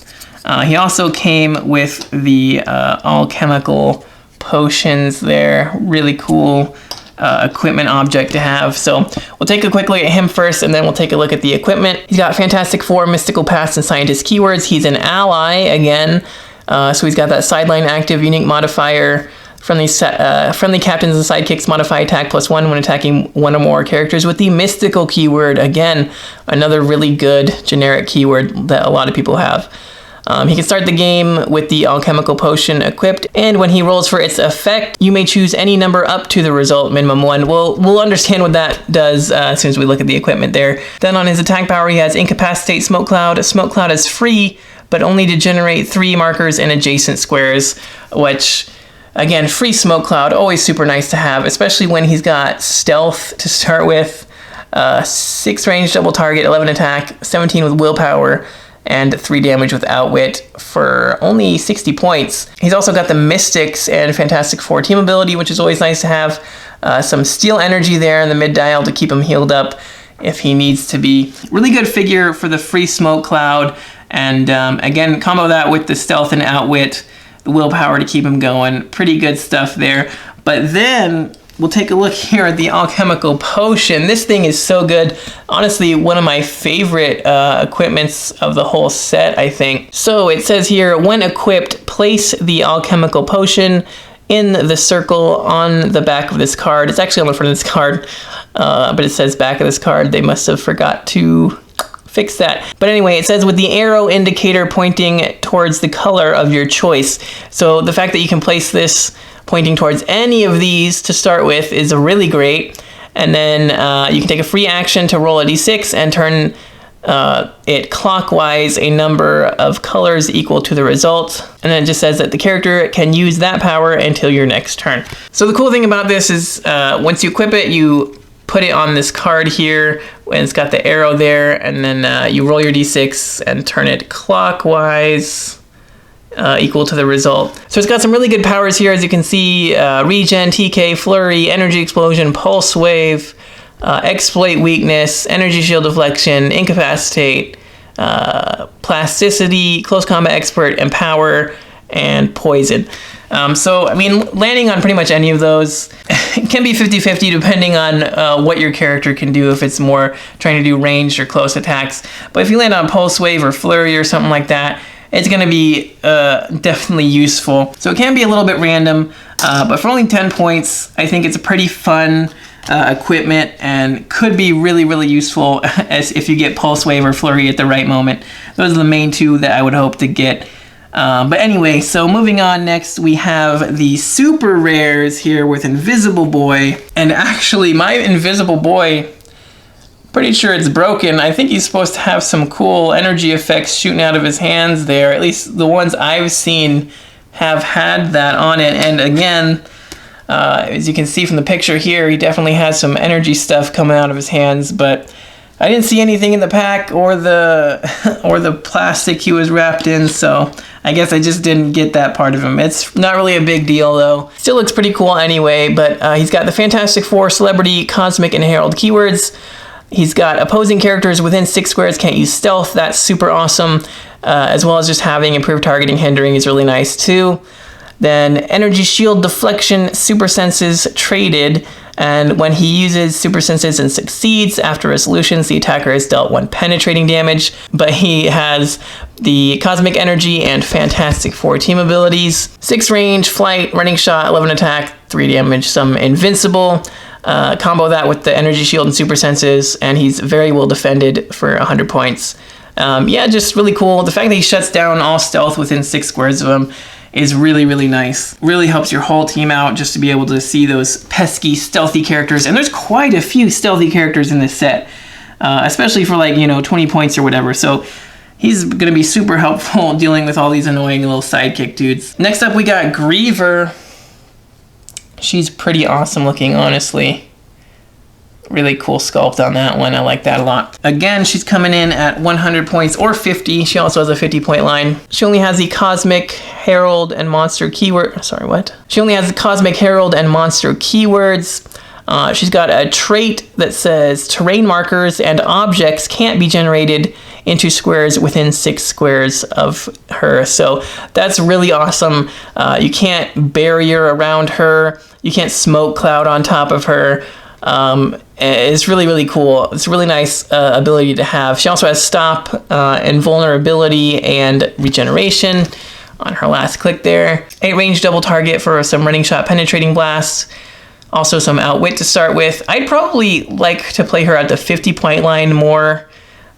B: He also came with the alchemical potions there. Really cool equipment object to have. So we'll take a quick look at him first, and then we'll take a look at the equipment. He's got Fantastic Four, Mystical Past, and Scientist keywords. He's an ally again, so he's got that sideline active unique modifier. Friendly captains and sidekicks modify attack +1 when attacking one or more characters with the mystical keyword. Again, another really good generic keyword that a lot of people have. He can start the game with the alchemical potion equipped, and when he rolls for its effect, you may choose any number up to the result, minimum 1. We'll understand what that does as soon as we look at the equipment there. Then on his attack power, he has Incapacitate Smoke Cloud. Smoke Cloud is free, but only to generate 3 markers in adjacent squares, which, again, free Smoke Cloud, always super nice to have, especially when he's got Stealth to start with, 6 range double target, 11 attack, 17 with willpower, and 3 damage with Outwit for only 60 points. He's also got the Mystics and Fantastic Four team ability, which is always nice to have. Some Steel Energy there in the mid dial to keep him healed up if he needs to be. Really good figure for the free Smoke Cloud, and again, combo that with the Stealth and Outwit, the willpower to keep him going. Pretty good stuff there. But then we'll take a look here at the alchemical potion. This thing is so good. Honestly, one of my favorite equipments of the whole set, I think. So it says here, when equipped, place the alchemical potion in the circle on the back of this card. It's actually on the front of this card, but it says back of this card. They must have forgot to fix that. But anyway, it says with the arrow indicator pointing towards the color of your choice. So the fact that you can place this pointing towards any of these to start with is really great. And then you can take a free action to roll a d6 and turn it clockwise a number of colors equal to the result. And then it just says that the character can use that power until your next turn. So the cool thing about this is once you equip it, you put it on this card here, and it's got the arrow there, and then you roll your d6 and turn it clockwise equal to the result. So it's got some really good powers here, as you can see. Regen, TK, Flurry, Energy Explosion, Pulse Wave, Exploit Weakness, Energy Shield Deflection, Incapacitate, Plasticity, Close Combat Expert, Empower, and Poison. So, I mean, landing on pretty much any of those it can be 50-50 depending on what your character can do, if it's more trying to do ranged or close attacks. But if you land on Pulse Wave or Flurry or something like that, it's going to be definitely useful. So it can be a little bit random, but for only 10 points, I think it's a pretty fun equipment and could be really, really useful as if you get Pulse Wave or Flurry at the right moment. Those are the main two that I would hope to get. But anyway, so moving on, next we have the super rares here with Invisible Boy. And actually, my Invisible Boy, pretty sure it's broken. I think he's supposed to have some cool energy effects shooting out of his hands there. At least the ones I've seen have had that on it. And again, as you can see from the picture here, he definitely has some energy stuff coming out of his hands, but I didn't see anything in the pack or the plastic he was wrapped in, so I guess I just didn't get that part of him. It's not really a big deal though. Still looks pretty cool anyway, but he's got the Fantastic Four, Celebrity, Cosmic, and Herald keywords. He's got opposing characters within 6 squares can't use stealth. That's super awesome, as well as just having improved targeting hindering is really nice too. Then Energy Shield, Deflection, Super Senses traded, and when he uses Super Senses and succeeds after resolutions, the attacker is dealt 1 penetrating damage, but he has the Cosmic Energy and Fantastic Four team abilities. 6 range, flight, running shot, 11 attack, 3 damage, some invincible. Combo that with the Energy Shield and Super Senses, and he's very well defended for 100 points. Yeah, just really cool. The fact that he shuts down all stealth within 6 squares of him is really, really nice. Really helps your whole team out just to be able to see those pesky, stealthy characters. And there's quite a few stealthy characters in this set, especially for 20 points or whatever. So he's going to be super helpful dealing with all these annoying little sidekick dudes. Next up, we got Griever. She's pretty awesome looking, honestly. Really cool sculpt on that one. I like that a lot. Again, she's coming in at 100 points or 50. She also has a 50-point line. She only has the Cosmic Herald and Monster keyword. Sorry, what? She only has the Cosmic Herald and Monster keywords. She's got a trait that says terrain markers and objects can't be generated into squares within 6 squares of her. So that's really awesome. You can't barrier around her. You can't smoke cloud on top of her. It's really, really cool. It's a really nice ability to have. She also has stop, invulnerability, and regeneration on her last click there. 8 range double target for some running shot penetrating blasts. Also some outwit to start with. I'd probably like to play her at the 50-point line more.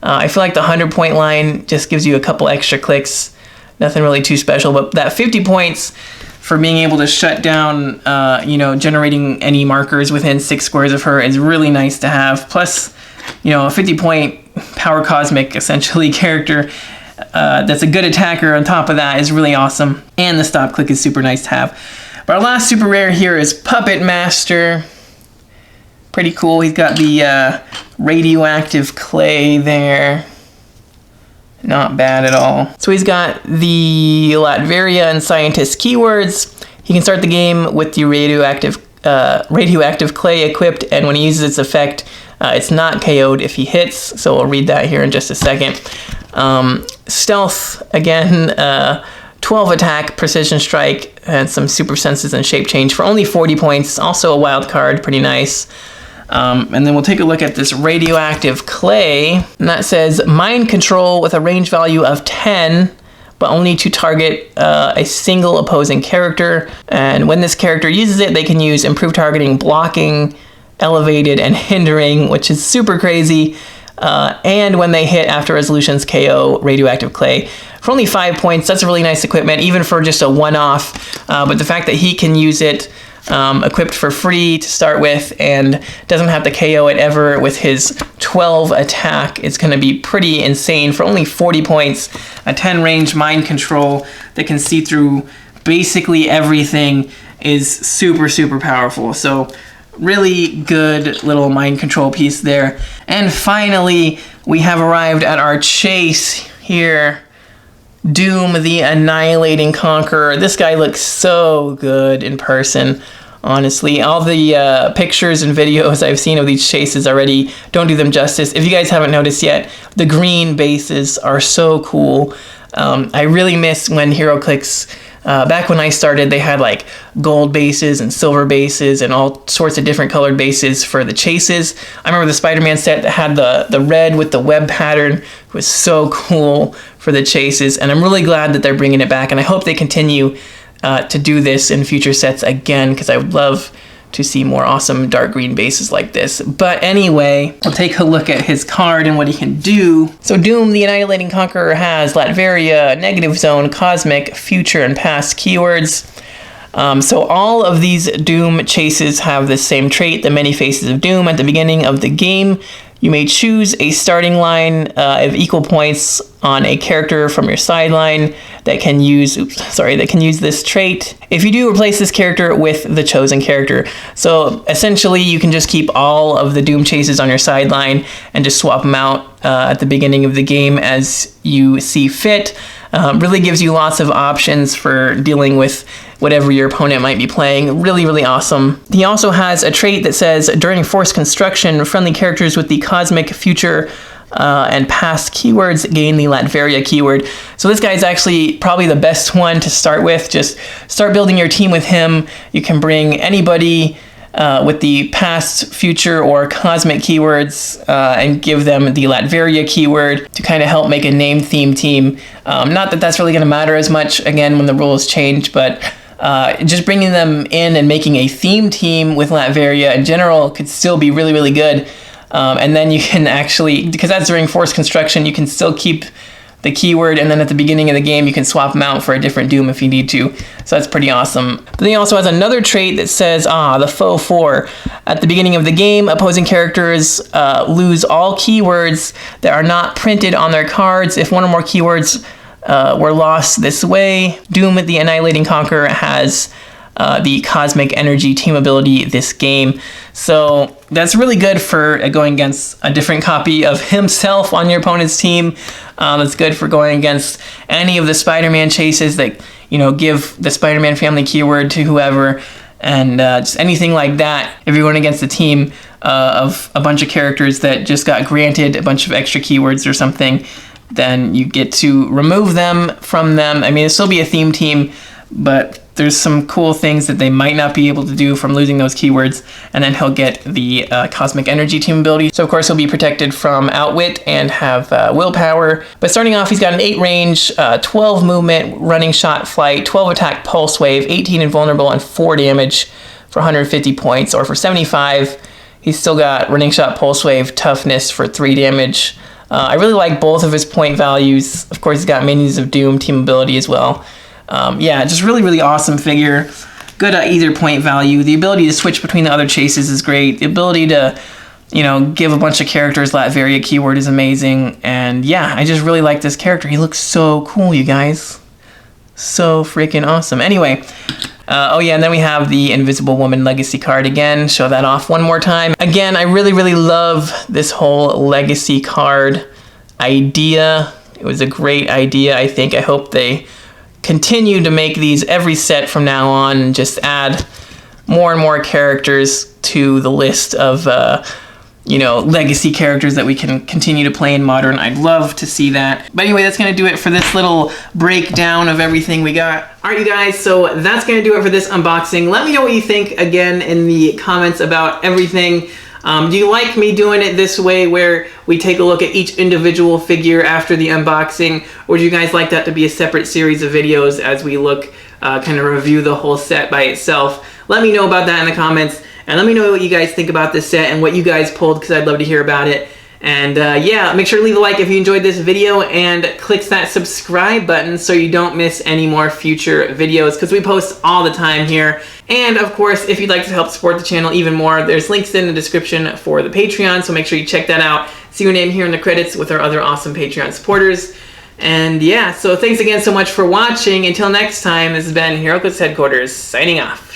B: I feel like the 100-point line just gives you a couple extra clicks. Nothing really too special, but that 50 points for being able to shut down, generating any markers within 6 squares of her is really nice to have. Plus, a 50-point power cosmic, essentially, character that's a good attacker on top of that is really awesome. And the stop click is super nice to have. But our last super rare here is Puppet Master. Pretty cool. He's got the radioactive clay there. Not bad at all. So he's got the Latveria and Scientist keywords. He can start the game with the radioactive clay equipped, and when he uses its effect, it's not KO'd if he hits. So we'll read that here in just a second. Stealth, again, 12 attack, precision strike, and some super senses and shape change for only 40 points. Also a wild card, pretty nice. And then we'll take a look at this radioactive clay, and that says mind control with a range value of 10, but only to target a single opposing character. And when this character uses it, they can use improved targeting, blocking, elevated, and hindering, which is super crazy. And when they hit after resolutions, KO radioactive clay for only 5 points. That's a really nice equipment, even for just a one-off. But the fact that he can use it equipped for free to start with and doesn't have to KO it ever with his 12 attack, it's going to be pretty insane for only 40 points. A 10 range mind control that can see through basically everything is super, super powerful. So really good little mind control piece there. And finally, we have arrived at our chase here. Doom, the Annihilating Conqueror. This guy looks so good in person. Honestly, all the pictures and videos I've seen of these chases already don't do them justice. If you guys haven't noticed yet, the green bases are so cool. I really miss when Heroclix Back when I started, they had like gold bases and silver bases and all sorts of different colored bases for the chases. I remember the Spider-Man set that had the red with the web pattern. It was so cool for the chases, and I'm really glad that they're bringing it back, and I hope they continue to do this in future sets again, because I would love to see more awesome dark green bases like this. But anyway, we'll take a look at his card and what he can do. So Doom, the Annihilating Conqueror, has Latveria, Negative Zone, Cosmic, Future, and Past keywords. So all of these Doom chases have the same trait, the Many Faces of Doom. At the beginning of the game, you may choose a starting line of equal points on a character from your sideline that can use this trait. If you do, replace this character with the chosen character. So essentially, you can just keep all of the Doom chases on your sideline and just swap them out at the beginning of the game as you see fit. Really gives you lots of options for dealing with whatever your opponent might be playing. Really, really awesome. He also has a trait that says, during force construction, friendly characters with the Cosmic, Future, and Past keywords gain the Latveria keyword. So this guy is actually probably the best one to start with. Just start building your team with him. You can bring anybody with the Past, Future, or Cosmic keywords and give them the Latveria keyword to kind of help make a name theme team. Not that that's really going to matter as much, again, when the rules change, but just bringing them in and making a theme team with Latveria in general could still be really, really good. And then you can actually, because that's during force construction, you can still keep the keyword, and then at the beginning of the game you can swap them out for a different Doom if you need to. So that's pretty awesome. But then he also has another trait that says, the Foe 4. At the beginning of the game, opposing characters lose all keywords that are not printed on their cards. If one or more keywords were lost this way, Doom, the Annihilating Conqueror, has the Cosmic Energy team ability this game. So that's really good for going against a different copy of himself on your opponent's team. It's good for going against any of the Spider-Man chases that, give the Spider-Man family keyword to whoever, and just anything like that. If you're going against a team of a bunch of characters that just got granted a bunch of extra keywords or something, then you get to remove them from them. I mean, it'll still be a theme team, but there's some cool things that they might not be able to do from losing those keywords, and then he'll get the Cosmic Energy team ability. So of course he'll be protected from Outwit and have Willpower. But starting off, he's got an 8 range, 12 movement, running shot, flight, 12 attack, pulse wave, 18 invulnerable, and 4 damage for 150 points. Or for 75, he's still got running shot, pulse wave, toughness for 3 damage. I really like both of his point values. Of course, he's got Minions of Doom team ability as well. Yeah, just really, really awesome figure. Good at either point value. The ability to switch between the other chases is great. The ability to, give a bunch of characters Latveria keyword is amazing. And yeah, I just really like this character. He looks so cool, you guys. So freaking awesome. Anyway, and then we have the Invisible Woman Legacy card again. Show that off one more time. Again, I really, really love this whole Legacy card idea. It was a great idea, I think. I hope they continue to make these every set from now on and just add more and more characters to the list of legacy characters that we can continue to play in Modern. I'd love to see that. But anyway, that's going to do it for this little breakdown of everything we got. Alright, you guys, so that's going to do it for this unboxing. Let me know what you think again in the comments about everything. Do you like me doing it this way where we take a look at each individual figure after the unboxing, or do you guys like that to be a separate series of videos as we look, kind of review the whole set by itself? Let me know about that in the comments, and let me know what you guys think about this set and what you guys pulled, because I'd love to hear about it. And yeah, make sure to leave a like if you enjoyed this video, and click that subscribe button so you don't miss any more future videos, because we post all the time here. And of course, if you'd like to help support the channel even more, there's links in the description for the Patreon, so make sure you check that out. See your name here in the credits with our other awesome Patreon supporters. And yeah, so thanks again so much for watching. Until next time, this has been Heroclix Headquarters, signing off.